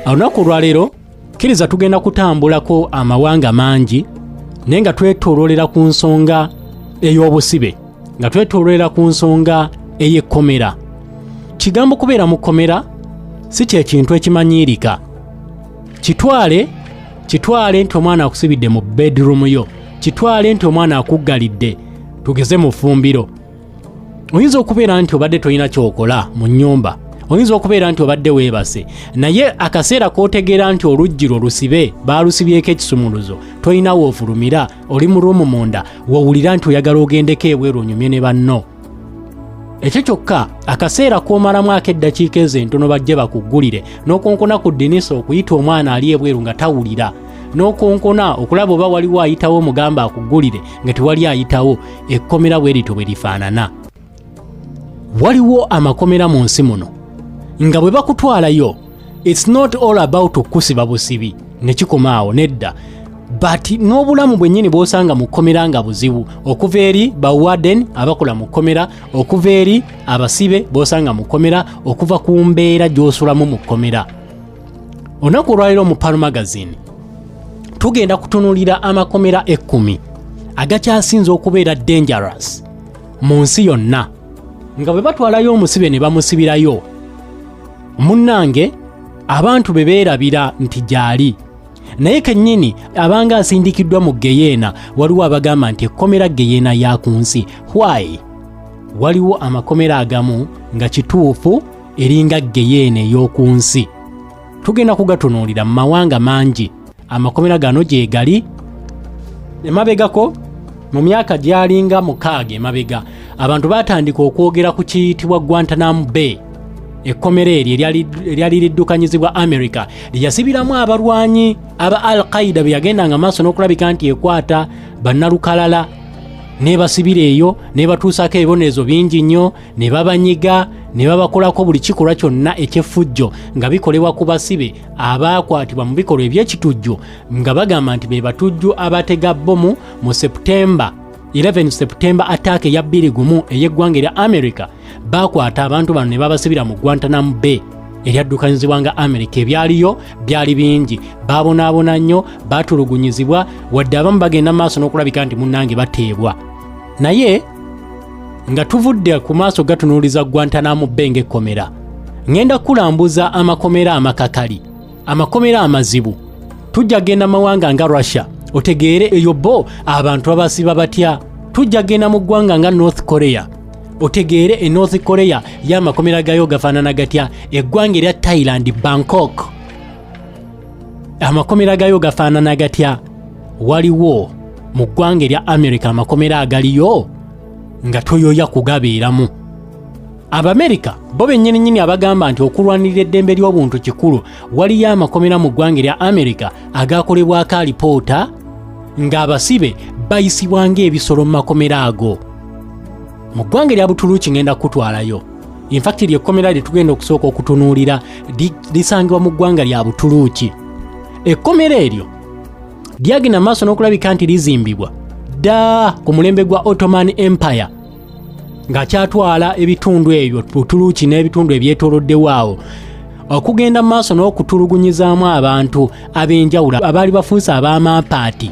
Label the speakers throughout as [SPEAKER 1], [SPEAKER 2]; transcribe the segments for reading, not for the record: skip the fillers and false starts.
[SPEAKER 1] Olunaku lwaleero kkiriza tugenda kutambulako amawanga mangi naye nga twetoololera ku nsonga ey'obusibe, nga twetoololera ku nsonga ey'ekkomera. Kigambo kubeera mu kkomera si kye kintu ekimanyiirika. Kitwale nti omwana akusibidde mu bedroom yo, kitwale nti omwana akuggalidde tugeze mu ffumbiro. Oyinza okubeera nti obadde tolina kyokola mu nnyumba, oyinza okubeera nti obadde weebase, naye akaseera k'otegeera nti oluggi lwo lusibe, baalusibyeko ekisumuluzo, tolina woofulumira, oli mu ruumu munda, wowulira nti oyagala ogendeko ebweru onyumye ne banno. Ekyo kyokka akaseera k'omalamu ak'eddakiika ezentono bajje bakuggulire, n'okonkona ku ddinisa okuyita omwana ali ebweru nga tawulira, n'okonkona okulaba oba waliwo ayitawo omugamba akuggulire nga tewali ayitawo. Ekkomera bwe lityo bwe lifaanana. Waliwo amakomera mu nsi muno nga bwe bakutwalayo, it's not all about okusiba busibi ne kikoma awo, nedda, but n'obulamu bwennyini bw'osanga mu kkomera nga buzibu, okuva eri bawarden abakola mu kkomera, okuva eri abasibe b'osanga mu kkomera, okuva ku mbeera gy'osulamu mu kkomera. Olunaku olwaleero mu Palo Magazine tugenda kutunuulira amakomera 10 agakyasinze okubeera dangerous mu nsi yonna. Nga bwe batwalayo omusibe ne bamusibirayo, munnange abantu be beerabira nti gyali, naye kennyini abanga asindikiddwa mu geyeena waliwo abagamba nti ekkomera geyeena ya ku nsi. Why? Waliwo amakomera agamu nga kituufu eringa geyeena ey'oku nsi. Tugenda kugatunuulira mu mawanga mangi. Amakomera gano gye gali. Emabegako mu myaka gyalinga 6 emabega abantu batandika okwogera ku kiyitibwa Guantanamo Bay. Ekkomera eryo eryali liddukanyizibwa America lyasibiramu abalwanyi aba Al-Qaeda be yagendanga maaso n'okulabika nti ekwata bannalukalala, ne basibira eyo, ne batuusako ebibonerezo bingi nnyo, ne babanyiga, ne babakolako buli kikolwa kyonna eky'effujjo nga bikolebwa ku basibe abaakwatibwa mu bikolwa eby'ekitujju, nga bagamba nti be batujju abatega bbomu mu September 11 September attack ya 21 ey'eggwanga erya America. Bakwata abantu bano ne babasibira mu Guantanamo Bay eryaddukanyizibwanga America. Ebyaliyo byali bingi, baabonaabona nnyo, baatulugunyizibwa, wadde abamu bagenda maaso n'okulabika nti munnange bateebwa. Naye nga tuvudde ku maaso gatunuuliza Guantanamo Bay ng'ekkomera, ngenda kulambuza amakomera amakakali, amakomera amazibu. Tujja genda mawanga nga Russia, otegeere eyo bo abantu abasiba batya. Tujja genda mu ggwanga nga North Korea, otegeere e North Korea y'amakomera gayo gafaanana gatya. Eggwanga erya Thailand, Bangkok, amakomera gayo gafaanana gatya. Waliwo mu ggwanga erya America amakomera agaliyo nga toyoya kugabeeramu. Abamerika bo bennyini abagamba nti okulwanirira eddembe ly'obuntu kikulu. Waliyo amakomera mu ggwanga erya America agakolebwako alipoota ng'abasibe bayisibwanga ebisolo mu makomera ago. Mu ggwanga erya Butuluki ngenda kutwalayo. In fact ly'ekkomera lye tugenda okusooka okutunuulira lisangibwa mu ggwanga lya Butuluki. Ekkomera eryo lyagenda maaso n'okulabika nti lizimbibwa dda ku mulembe gwa Ottoman Empire, nga kyatwala ebitundu ebyo Butuluki n'ebitundu ebyetooloddewo awo, okugenda maaso n'okutulugunyizaamu abantu ab'enjawulo abaali bafuuse ab'amapaati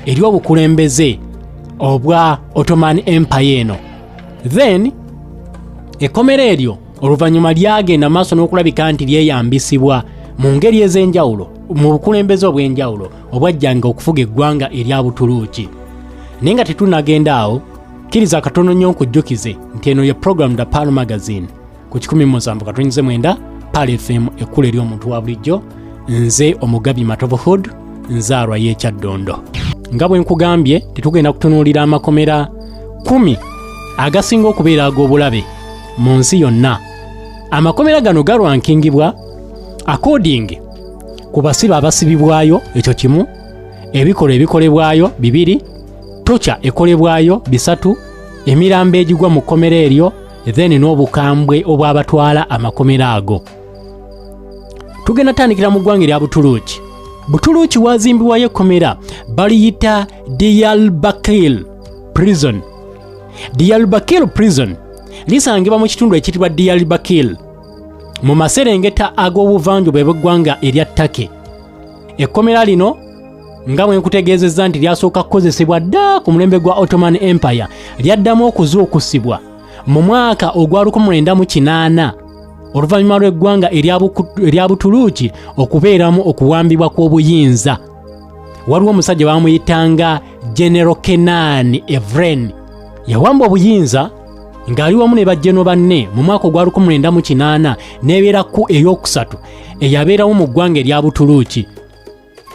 [SPEAKER 1] ery'obukulembeze obwa Ottoman Empire eno. Then ekkomera eryo oluvannyuma lyagenda maaso n'okulabika nti lyeyambisibwa mu ngeri ez'enjawulo mu bukulembeze obw'enjawulo obwajjanga okufuga eggwanga erya Butuluki. Naye nga tetunagenda awo, kkiriza katono nnyo nkujjukize nti eno ye program da Palo Magazine ku 17.9 Palo FM, ekkulu ery'omuntu wa bulijjo. Nze Omugabi Matovu Hood, nzaalwa y'Ekyaddondo. Nga bwe nkugambye, tetugenda kutunuulira amakomera 10 agasinga okubeera ag'obulabe mu nsi yonna. Amakomera gano galwankingibwa according ku basibe abasibibwayo, ekyo kimu, ebikolwa ebikolebwayo 2, tocha ekolebwayo 3, emirambo egigwa mu kkomera eryo, then n'obukambwe obwabatwala amakomera ago. Tugenda tandikira mu ggwanga erya Butuluki. Butuluki wazimbibwayo ekkomera baliyita Diyarbakir Prison. Diyarbakir Prison lisangibwa mu kitundu ekitibwa Diyarbakir mu maserengeta ag'obuvanjuba bw'eggwanga erya Turkey. Ekkomera lino nga bwe nkutegeezezza nti lyasooka kukozesebwa dda ku mulembe gwa Ottoman Empire, lyaddamu okuzuukusibwa mu mwaka ogwa 1908 oluvannyuma lw'eggwanga erya Butuluuki okubeeramu okuwambibwa kw'obuyinza. Waliwo omusajja bamuyitanga General Kenan Evren, yawamba obuyinza ng'ali wamu ne bajjeno banne mu mwaka ogwa 1908 n'ebeera ku ey'okusatu eyabeerawo mu ggwanga erya Butuluuki.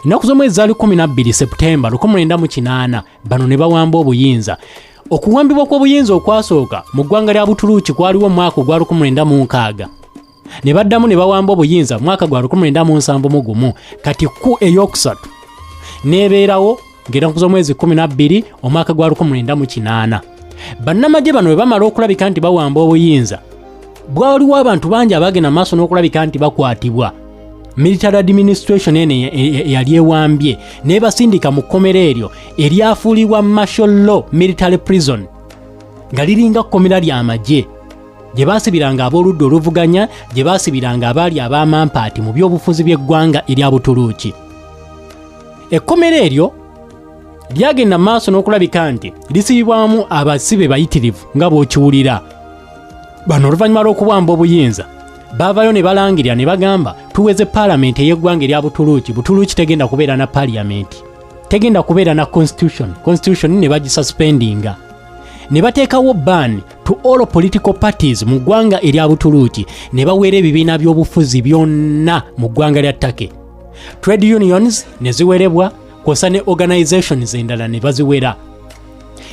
[SPEAKER 1] Ennaku z'omwezi zaali 12 Septemba 1908 bano ne bawamba obuyinza. Okuwambibwa kw'obuyinza okwasooka mu ggwanga lya Butuluuki kwaliwo mu mwaka ogwa 1906. Ne baddamu ne bawamba obuyinza mu mwaka gwa 1971. Kati ku ey'okusatu n'ebeerawo ng'ennaku z'omwezi 12 omwaka gwa 1908. Bannamagye bano bwe bamala okulabika nti bawamba obuyinza, bwaliwo abantu bangi abagenda maaso n'okulabika nti bakwatibwa. Military administration ene yali ewambye n'ebasindika mu kkomera eryo eryafuulibwa martial law military prison, nga liringa kkomera ly'amagye gye baasibiranga ab'oludda oluvuganya, gye baasibiranga abaali ab'amampaati mu by'obufuzi by'eggwanga erya Butuluuki. Ekkomera eryo lyagenda maaso n'okulabika nti lisibibwamu abasibe bayitirivu nga bw'okiwulira. Bano oluvannyuma lw'okubamba obuyinza baavayo ne balangirira ne bagamba tuweze paalamenti ey'eggwanga erya Butuluuki. Butuluuki tegenda kubeera na paalamenti, tegenda kubeera na constitution ne bagisuspendinga. Ne bateekawo ban to all political parties mu ggwanga erya Butuluuki, ne baweera ebibiina by'obufuzi byonna mu ggwanga lya Turkey. Trade unions ne ziwerebwa kw'ossa ne organizations endala ne baziwera.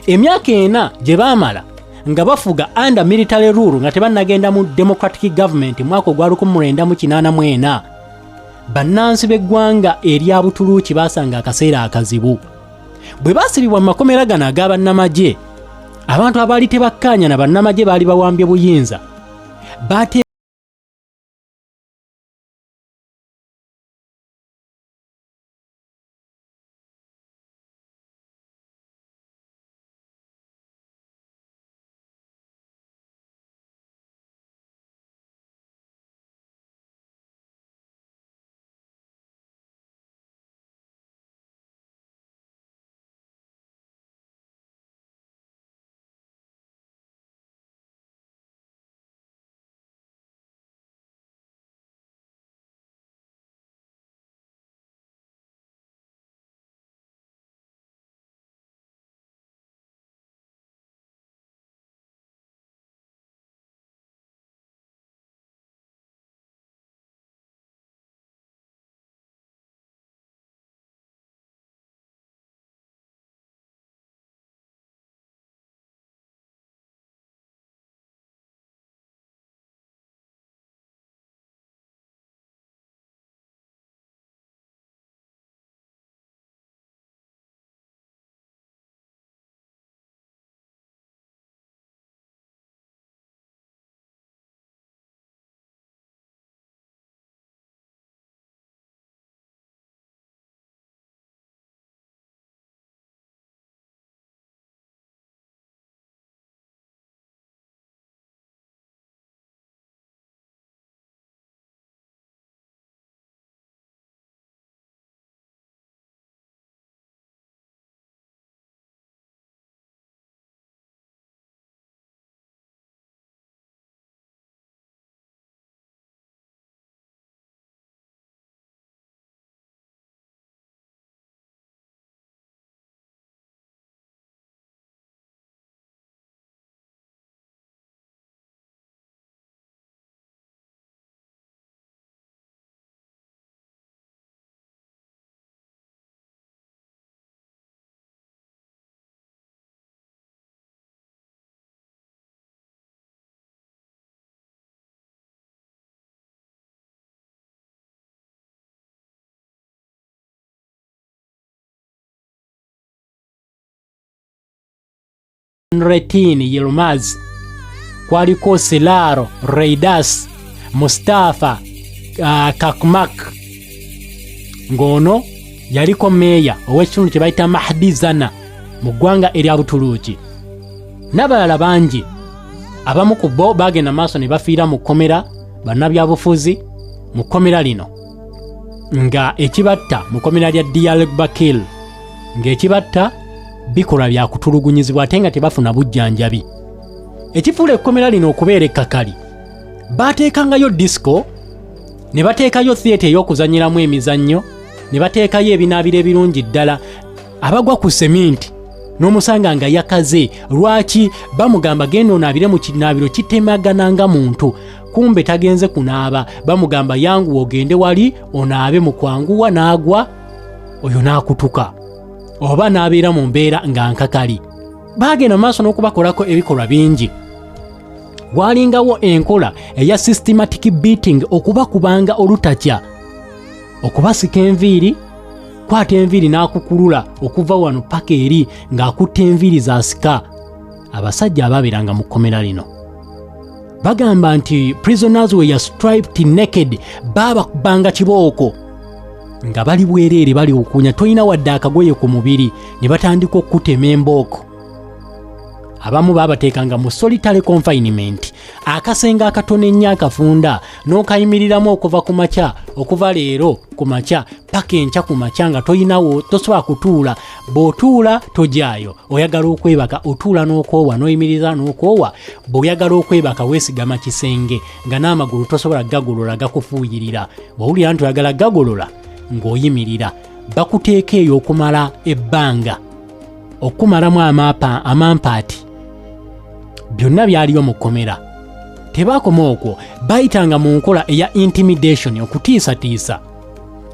[SPEAKER 1] Emyaka ena gye baamala nga bafuga under military rule nga tebannagenda mu democratic government mwaka ogwa 1984, bannansi b'eggwanga erya Butuluuki baasanga akaseera akazibu. Bwe baasibibwa mu makomera gano ag'abannamagye, abantu abaali tebakkaanya na bannamagye baali bawambye buyinza Retin Yilmaz, kwaliko Silaro Reidas, Mustafa Kakmak. Ngono yaliko meya ow'ekitundu kye bayita Mahdizana mu ggwanga erya Butuluuki. N'abalala bangi abamu ku bo bagenda maaso ne bafiira mu kkomera bannabyabufuzi mu kkomera lino nga ekibatta mu kkomera lya Diyarbakir ng'ekibatta bikolwa bya kutulugunyizibwa ate nga tebafuna bujjanjabi. Ekifuula ekkomera lino okubeera ekkakali, baateekangayo disco, ne bateekayo theatre ey'okuzanyiramu emizannyo, ne bateekayo ebinaabiro ebirungi ddala. Abagwa ku seminti n'omusanga nga yakaze. Lwaki? Bamugamba genda onaabire mu kinaabiro kitemagana nga muntu, kumbe tagenze kunaaba. Bamugamba yanguwa ogende wali onaabe mu kwanguwa, n'agwa oyo n'akutuka oba n'abeera mu mbeera nga nkakali. Baagenda maaso n'okubakolako ebikolwa bingi. Waalingawo enkola eya systematic beating, okubakubanga olutakya, okubasika enviiri, kwata enviiri n'akukulula okuva wano paka eri ng'akutta enviiri zasika. Abasajja abaabeeranga mu kkomera lino bagamba nti prisoners were striped naked, baabakubanga kibooko nga bali bwereere bali okunya, toyina wadde akagoye ku mubiri, ne batandika okutema embooko. Abamu baabateekanga mu solitary confinement, akasenga akatono ennyo akafunda, n'okayimiriramu okuva ku makya, okuva leero ku makya paka enkya ku makya nga toyinawo, tosobola kutuula. Bw'otuula tojaayo. Oyagala okwebaka otuula n'okoowa, n'oyimiriza n'okoowa. Bw'oyagala okwebaka weesigama kisenge nga n'amagulu tosobola gagolola, gakufuuyirira. Bw'owulira nti oyagala gagolola ng'oyimirira, bakuteeka eyo okumala ebbanga, okumalamu amampaati. Byonna byaliyo mu kkomera. Tebaakoma okwo, bayitanga mu nkola eya intimidation, okutiisatiisa.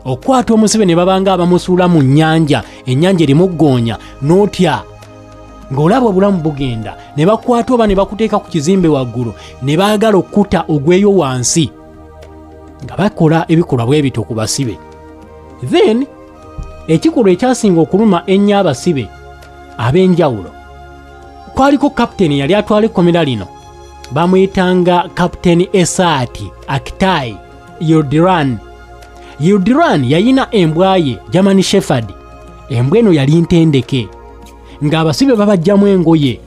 [SPEAKER 1] Okwata omusibe ne babanga abamusuula mu nnyanja, ennyanja erimu ggoonya, n'otya ng'olaba obulamu bugenda, ne bakwata oba ne bakuteeka ku kizimbe waggulu, ne baagala okkuta ogweyo wansi, nga bakola ebikolwa bwe bito ku basibe. Then ekikolwa ekyasinga okuluma ennyo abasibe ab'enjawulo, kwaliko kapiteeni yali atwala ekkomera lino, bamuyitanga kapiteeni Esati Akitai Yildiran. Yildiran yayina embwa ye German Shepherd. Embwa eno yali ntendeke, ng'abasibe babajjamu engoye.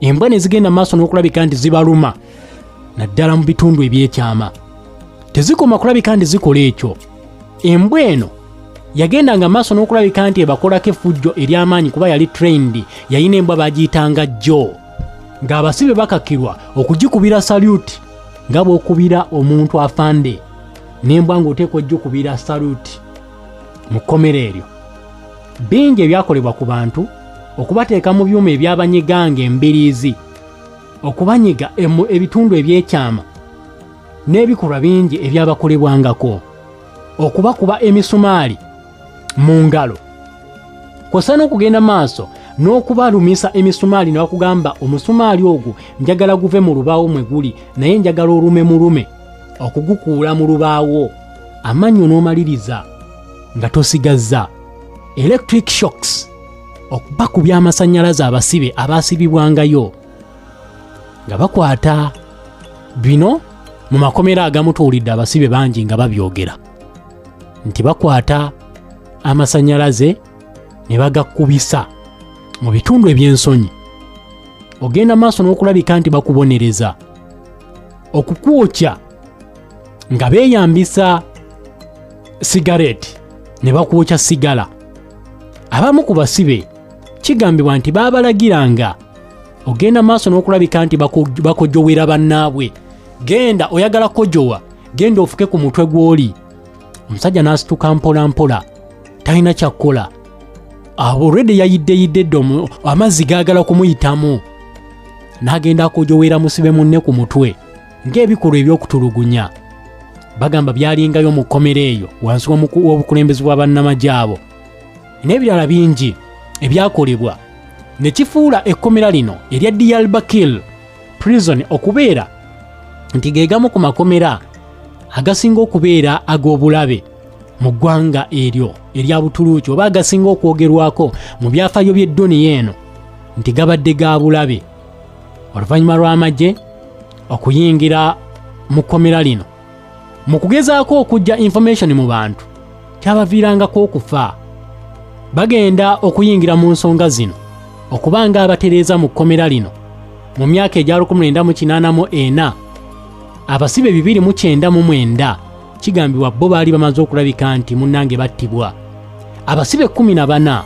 [SPEAKER 1] Embwa ne zigenda maaso n'okulabika nti zibaluma, naddala mu bitundu ebyekyama. Tezikoma kulabika nti zikola ekyo. Embwa eno yagendanga maaso n'okulabika nti ebakolako effujjo ery'amaanyi kuba yali trained. Yayina embwa bagiyitanga Joe, ng'abasibe bakakirwa okugikubira salute nga bw'okubira omuntu afande, n'embwa ng'oteekwa oggikubira salute mu kkomera eryo. Bingi ebyakolebwa ku bantu, okubateeka mu byuma ebyabanyiganga embiriizi, okubanyiga ebitundu ebyekyama, n'ebikolwa bingi ebyabakolebwangako, okubakuba emisumaali mu ngalo, kw'ossa n'okugenda maaso n'okubalumisa emisumaali ne bakugamba omusumaali ogwo njagala guve mu lubaawo mwe guli, naye njagala olume mulume, okugukuula mu lubaawo, amannyo n'omaliriza nga tosigazza. Electric shocks, okubakubya amasannyalaze abasibe abaasibibwangayo, nga bakwata bino mu makomera agamu. Tuwulidde abasibe bangi nga babyogera nti bakwata amasannyalaze ne bagakubisa mu bitundu eby'ensonyi. Ogenda maaso n'okulabika nti bakubonereza, okukwokya nga beeyambisa sigareeti ne bakwokya sigala. Abamu ku basibe kigambibwa nti baabalagiranga ogenda maaso n'okulabika nti bakojowera bannaabwe. Genda oyagala kojowa, genda ofuke ku mutwe gw'oli. Omusajja n'asituka mpola mpola, talina kyakkola. Already yayidde amazzi gaagala kumuyitamu, n'agenda akojowera musibe munne ku mutwe, ng'ebikolwa eby'okutulugunya. Bagamba byalingayo mu kkomera eyo wansi w'obukulembeze bwa bannamagye abo, n'ebirala bingi ebyakolebwa ne kifuula ekkomera lino erya Diyarbakir prison okubeera nti geegamu ku makomera agasinga okubeera ag'obulabe mu ggwanga eryo erya Butuluuki, oba agasinga okwogerwako mu byafaayo by'eddoni eno nti gabadde ga bulabe. Oluvannyuma lw'amagye okuyingira mu kkomera lino mu kugezaako okujja information mu bantu, kyabaviirangako okufa. Bagenda okuyingira mu nsonga zino okubanga abatereeza mu kkomera lino mu myaka egya 1984 abasibe 299 kigambibwa bo baali bamaze okulabika nti munnange battibwa. Abasibe 14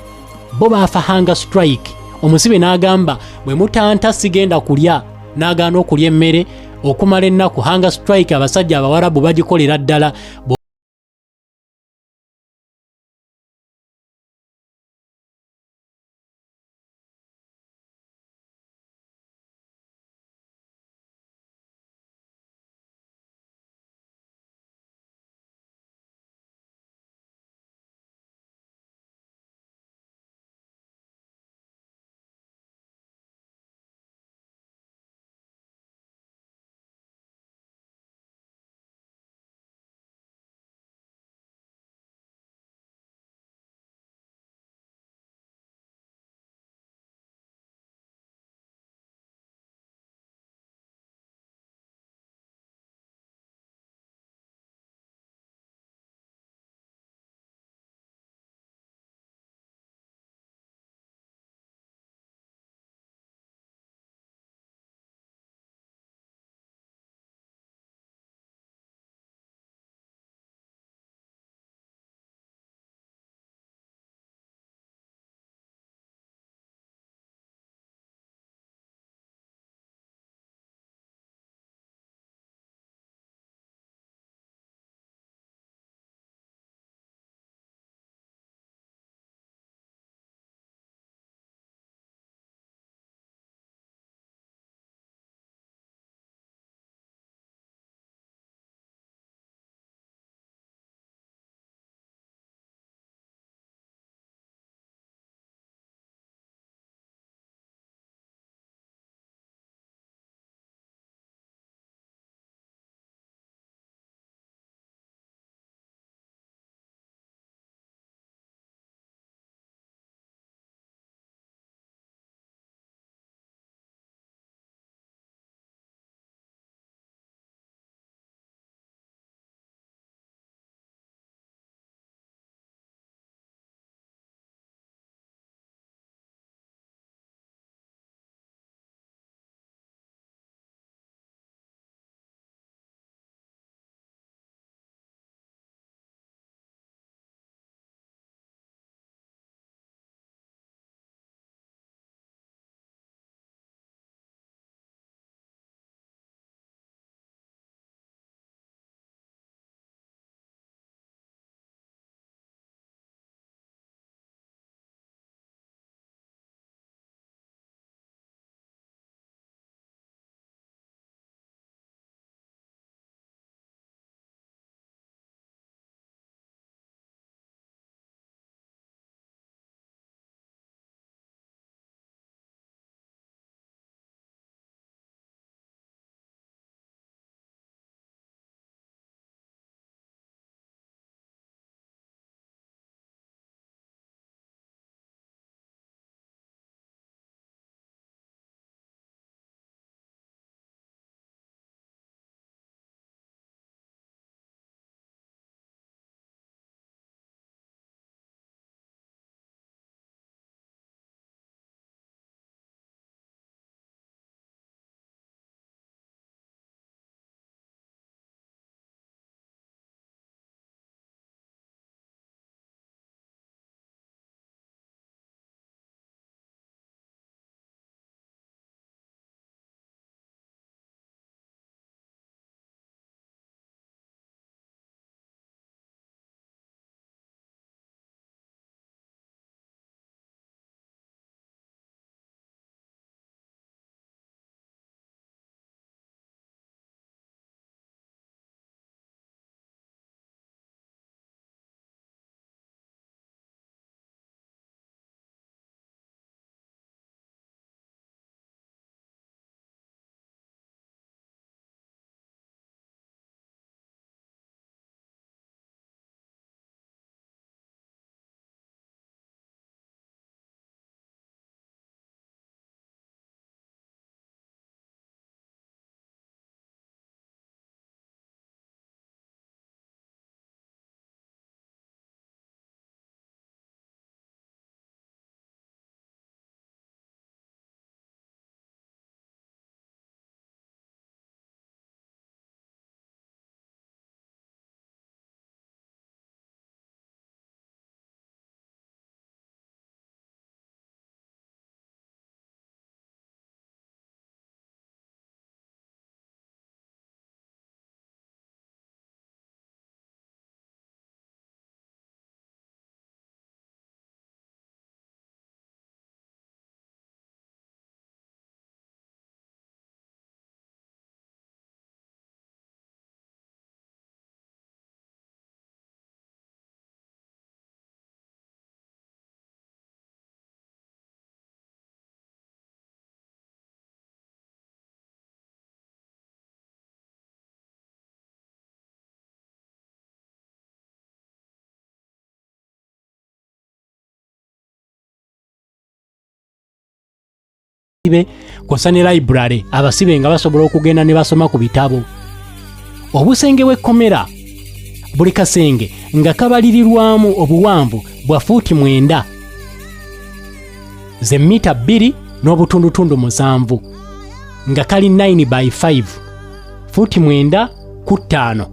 [SPEAKER 1] bo baafa hunger strike. Omusibe n'agamba bwe mutanta sigenda kulya, n'agaana okulya emmere okumala ennaku. Hunger strike abasajja abawarabu bagikolera ddala. kw'ossa ne library abasibe nga basobola okugenda ne basoma ku bitabo. Obusenge bw'ekkomera buli kasenge nga kabalirirwamu obuwanvu bwa fuuti 9 ze mita 2 n'obutundutundu 7 nga kali 9 by 5 fuuti 9 ku 5.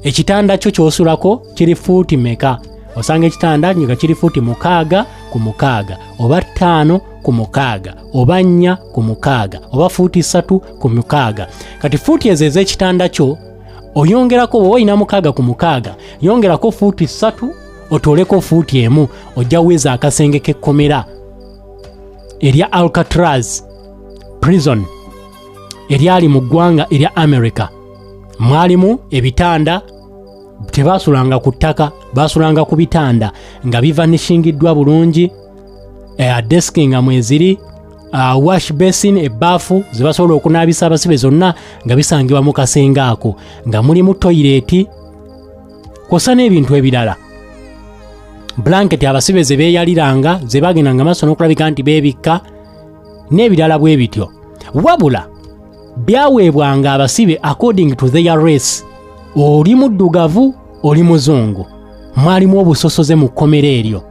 [SPEAKER 1] Ekitanda kyo ky'osulako kiri fuuti meka? Osanga ekitanda nga kiri fuuti 6 ku 6 oba 5 ku 6 oba 4 ku 6 oba fuuti 3 ku 6. Kati fuuti ezo ez'ekitanda kyo oyongerako bwe oyina 6 ku 6 yongerako fuuti 3 otooleko fuuti 1 ojja weza akasenge k'ekkomera erya Alcatraz prison eryali mu ggwanga erya America. Mwalimu ebitanda tebasulanga ku ttaka, basulanga ku bitanda nga bivanishingiddwa bulungi, deski nga mweziri, wash basin ebbafu ze basobola okunaabisa abasibe zonna nga bisangibwa mu kasenge ako, nga mulimu toyireti kw'ossa n'ebintu ebirala. Blanketi abasibe ze beeyaliranga ze bagendanga maaso n'okulabika nti beebikka n'ebirala bwe bityo. Wabula byaweebwanga abasibe according to their race. Oli muddugavu, oli muzungu. Mwalimu obusosoze mu kkomera eryo.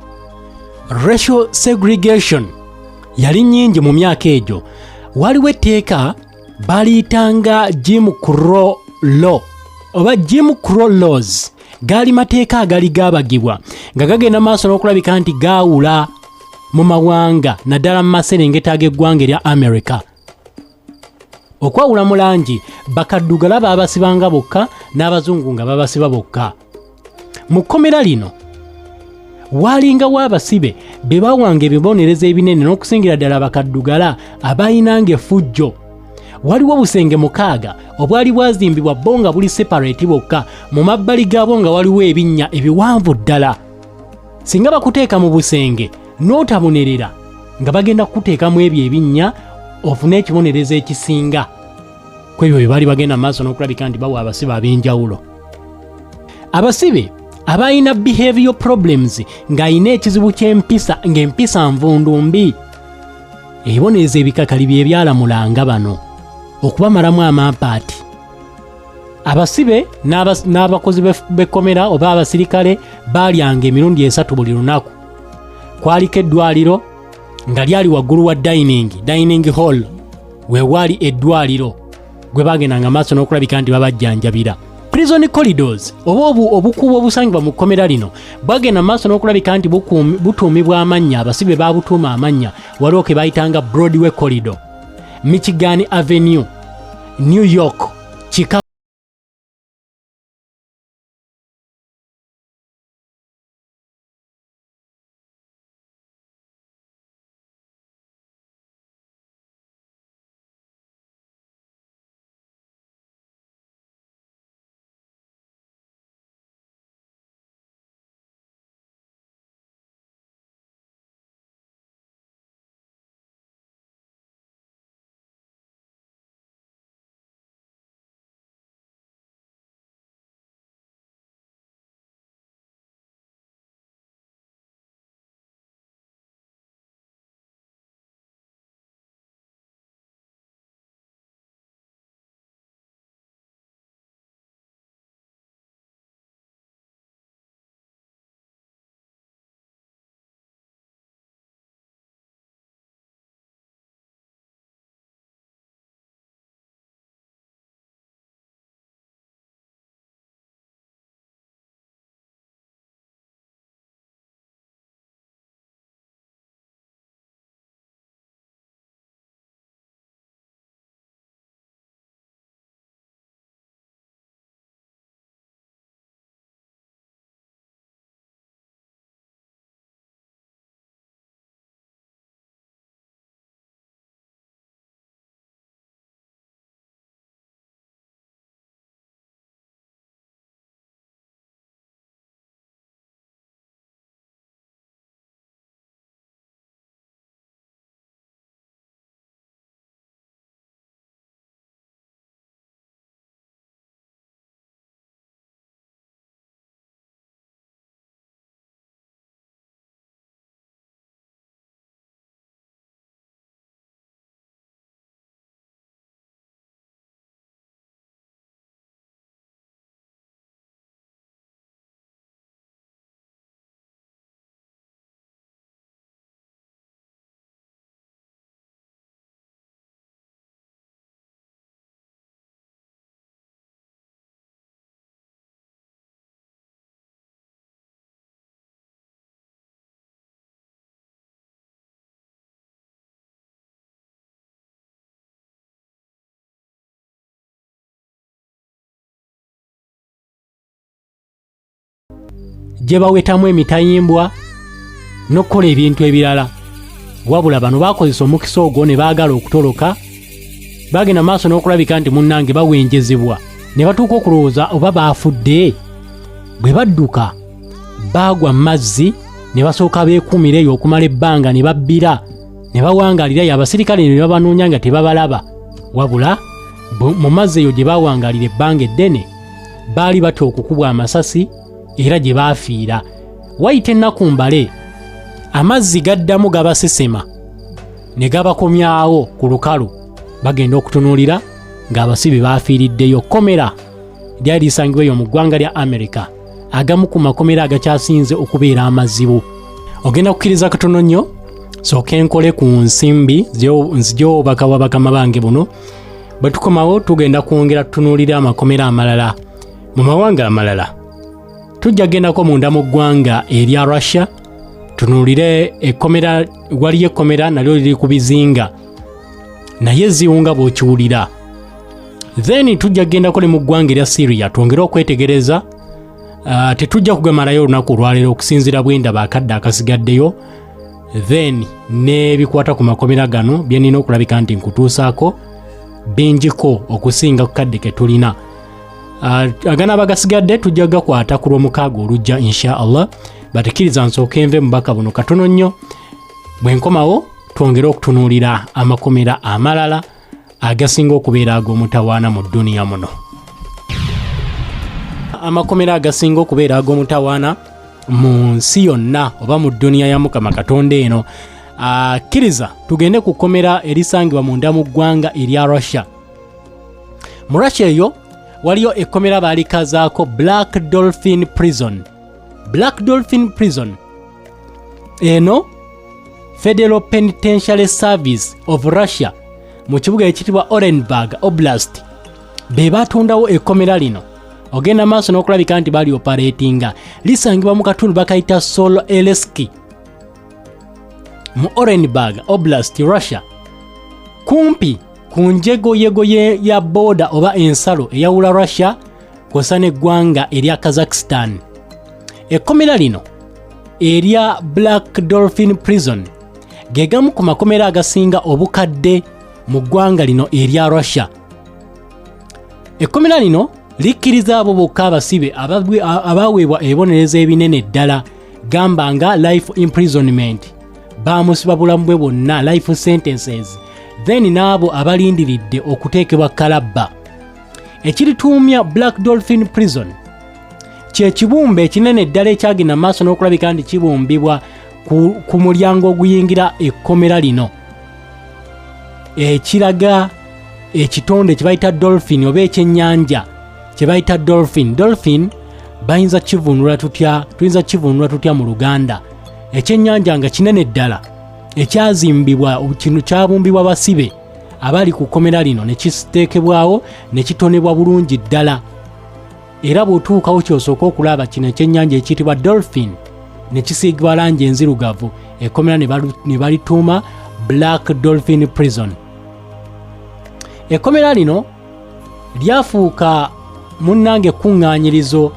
[SPEAKER 1] Racial segregation yali nnyingi mu myaka egyo. Waliwo etteeka baliyitanga Jim Crow Law oba Jim Crow Laws. Gaali mateeka agali gaabagibwa nga gagenda maaso n'okulabika nti gaawula mu mawanga naddala mu maserengeta ag'eggwanga erya America. Okwawula mu langi, bakaddugala baabasibanga bokka n'abazungu nga babasiba bokka. Mu kkomera lino waalingawo abasibe be baawanga ebibonerezo ebinene n'okusingira ddala bakaddugala abaayinanga effujjo. Waliwo obusenge 6 obwali bwazimbibwa bo nga buli separate bokka, mu mabbali gaabwo nga waliwo ebinnya ebiwanvu ddala. Singa bakuteeka mu busenge n'otabonerera nga bagenda kukuteekamu ebyo ebinnya ofune ekibonerezo ekisinga ku ebyo bye baali bagenda mu maaso n'okulabika nti bawa abasibe ab'enjawulo. Abasibe abalina behavioral problems ng'alina ekizibu ky'empisa ng'empisa nvundu mbi, ebibonerezo ebikakali bye byalamulanga bano okubamalamu amampaati. Abasibe n'abakozi b'ekkomera oba abasirikale baalyanga emirundi 3 buli lunaku. Kwaliko eddwaliro nga lyali waggulu wa dining hall we waali eddwaliro gwe bagendanga maaso n'okulabika nti babajjanjabira. Prison corridors oba obukuubo obusangibwa mu kkomera lino bwagenda maaso n'okulabika nti butuumibwa amannya, abasibe baabutuuma amannya. Waliwo ke bayitanga Broadway corridor, Michigan Avenue, New York, Chicago. gye bawetamu emitayimbwa n'okukola ebintu ebirala. Wabula bano bakozesa omukisa ogwo ne baagala okutoloka, bagenda maaso n'okulabika nti munnange bawenjezebwa, ne batuuka okulowooza oba baafudde. Bwe badduka baagwa mu mazzi ne basooka beekuumireyo okumala ebbanga ne babbira ne bawangalirayo. Abasirikale ne babanoonya nga tebabalaba, wabula mu mazzi eyo gye bawangalira ebbanga eddene baali batya okukubwa amasasi era gye baafiira. Wayita ennaku mbale amazzi gaddamu gabasesema ne gabakomyawo ku lukalu, bagenda okutunuulira ng'abasibe baafiiriddeyo. Komera lyali lisangibweyo mu ggwanga lya Amerika, agamu ku makomera agakyasinze okubeera amazibu. Ogenda kukkiriza katono nnyo sooka enkole ku nsimbi nzigyo bakawa bakama bange buno. Bwe tukomawo tugenda kwongera tutunuulira amakomera amalala mu mawanga amalala. Tujja gendako munda mu ggwanga erya Russia, tunuulire ekkomera, waliyo ekkomera nalyo liri ku bizinga naye ziwunga bw'okiwulira. Then tujja gendako ne mu ggwanga erya Syria, twongere okwetegereza. Tetujja kugamalayo olunaku olwaleero okusinziira bwendaba akadde akasigaddeyo. Then n'ebikwata ku makomera gano bye nina okulabika nti nkutuusaako bingiko okusinga ku kadde ke tulina. Agana abagasigadde tujja gakwata ku lw'omukaaga olujja insha Allah. Batekkiriza nsooke nve mubaka buno katono nnyo. Bwe nkomawo twongere okutunuulira amakomera amalala agasinga okubeera ag'omutawaana mu dduniya muno. Amakomera agasinga okubeera ag'omutawaana mu nsi yonna oba mu dduniya ya Mukama Katonda eno. Kkiriza tugende ku kkomera erisangibwa munda mu ggwanga erya Russia. Mu Russia eyo waliyo ekkomera baalikazaako Black Dolphin Prison. Black Dolphin Prison eno Federal Penitentiary Service of Russia mu kibuga ekitibwa Orenburg Oblast be batondawo ekkomera lino. Ogenda maaso n'okulabika nti bali operatinga. Lisangibwa mu katundu bakayita Solo Eleski mu Orenburg Oblast Russia, kumpi ku njegoyego ya boda oba ensalo eyawula Russia kw'ossa n'eggwanga erya Kazakhstan. Ekkomera lino erya Black Dolphin Prison gegamu ku makomera agasinga obukadde mu ggwanga lino erya Russia. Ekkomera lino likkiriza abo bokka abasibe abaweebwa ebibonerezo ebinene ddala, gamba nga life imprisonment, baamusiba bulamu bwe bwonna, life sentences, then n'abo abalindiridde okuteekebwa kalabba. Ekirituumya Black Dolphin Prison kye kibumbe ekinene ddala ekyagenda maaso n'okulabika nti kibumbibwa ku mulyango oguyingira ekkomera lino, ekiraga ekitonde kye bayita dolphin oba ekyennyanja kye bayita dolphin. Dolphin bayinza kivunula tutya, tuyinza kivunula tutya mu Luganda? Ekyennyanja nga kinene ddala ekyazimbibwa, kino kyabumbibwa basibe abali ku kkomera lino ne kiteekebwawo ne kitonebwa bulungi ddala. Era bw'otuukawo kyosooka okulaba kino ekyennyanja ekiyitibwa dolphin ne kisiigibwa langi enzirugavu. Ekkomera ne balituuma Black Dolphin Prison. Ekkomera lino lyafuuka munnange ekkuŋŋaanyirizo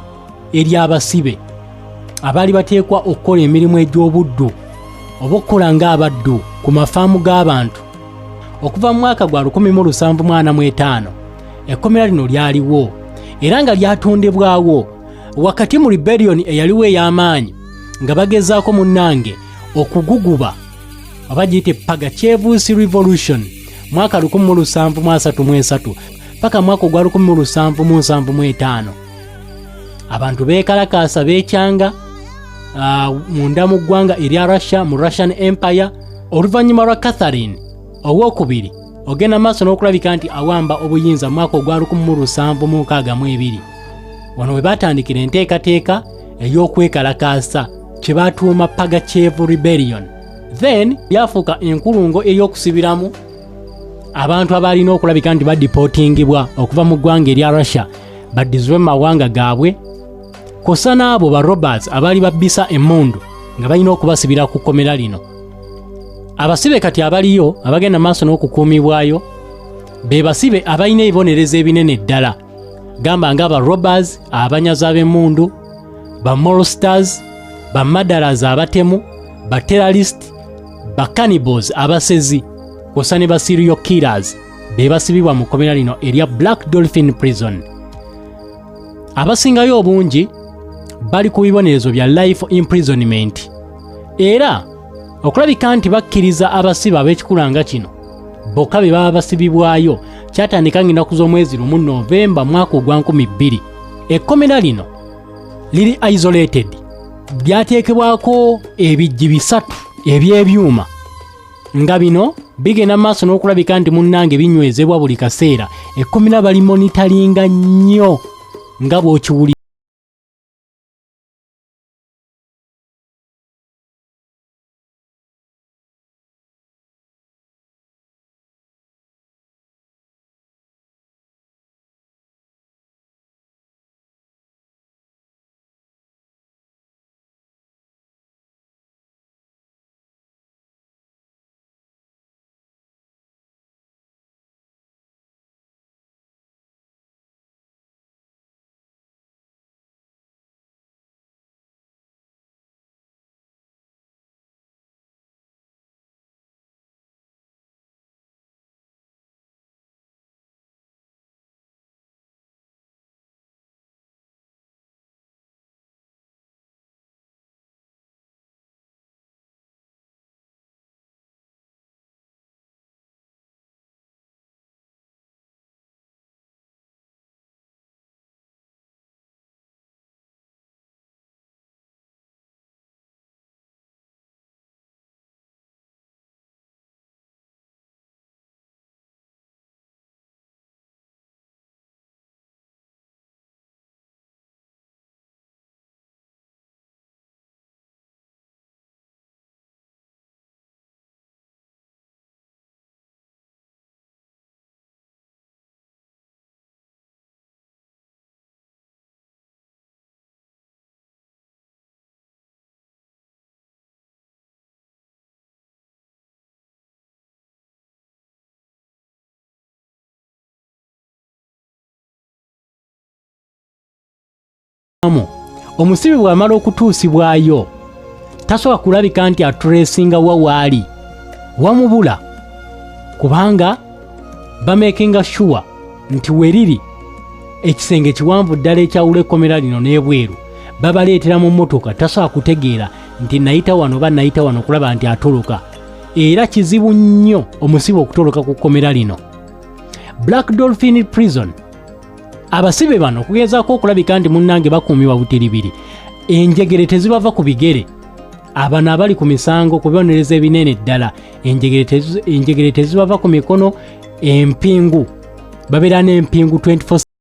[SPEAKER 1] ery'abasibe abaali bateekwa okukola emirimu egy'obuddu oba okukola ng'abaddu ku mafaamu g'abantu. Okuva mu mwaka gwa 1745 ekkomera lino lyaliwo era nga lyatondebwawo wakati mu rebellion eyaliwo ey'amaanyi nga bagezaako munnange okuguguba oba giyite Pagachevusi Revolution mwaka 1733 paka mwaka gwa 1775. Abantu beekalakaasa beekyanga munda mu ggwanga erya Russia mu Russian Empire. Oluvannyuma lwa Catherine owookubiri ogenda maaso n'okulabika nti awamba obuyinza mwaka gwa 1762. Wano we batandikira enteekateeka ey'okwekalakaasa kye batuuma Pagachev Rebellion. Then yafuuka enkulungo ey'okusibiramu abantu abalina okulabika nti badipootingibwa okuva mu ggwanga erya Russia baddizibwe mu mawanga gaabwe, kosa n'abo ba robbers abaali babbisa emmundu nga balina okubasibira ku kkomera lino. Abasibe kati abaliyo abagenda maaso n'okukuumibwayo be basibe abalina ebibonerezo ebinene ddala, gamba nga ba robbers, abanyazi ab'emmundu, ba molesters, ba murderers abatemu, ba terrorist, ba cannibals abasezi, kosa ne ba serial killers be basibibwa mu kkomera lino erya Black Dolphin Prison. Abasingayo obungi bali ku bibonerezo bya life imprisonment, era okulabika nti bakkiriza abasibe ab'ekikulanga kino bokka be baba basibibwayo kyatandika ng'ennaku z'omwezi 1 Novemba mwaka ogwa 2000. Ekkomera lino liri isolated, lyateekebwako ebijji 3 eby'ebyuma nga bino bigenda maaso n'okulabika nti munnange binywezebwa buli kaseera. Ekkomera bali monitalinga nnyo nga bw'okiwulira. Omusibe bw'amala okutuusibwayo tasobola kulabika nti atresinga wawaali wamubula, kubanga bamakinga sure nti weriri ekisenge kiwanvu ddala ekyawula ekkomera lino n'ebweru babaleetera mu mmotoka, tasobola kutegeera nti nayita wano oba nayita wano okulaba nti atoloka. Era kizibu nnyo omusibe okutoloka ku kkomera lino. Black Dolphin Prison, abasibe bano okugezaako okulabika nti munnange bakuumibwa butiribiri, enjegere tezibava ku bigere. Abano abali ku misango kubonereza ebinene ddala, enjegere tezibava ku mikono, empingu babeera n'empingu 24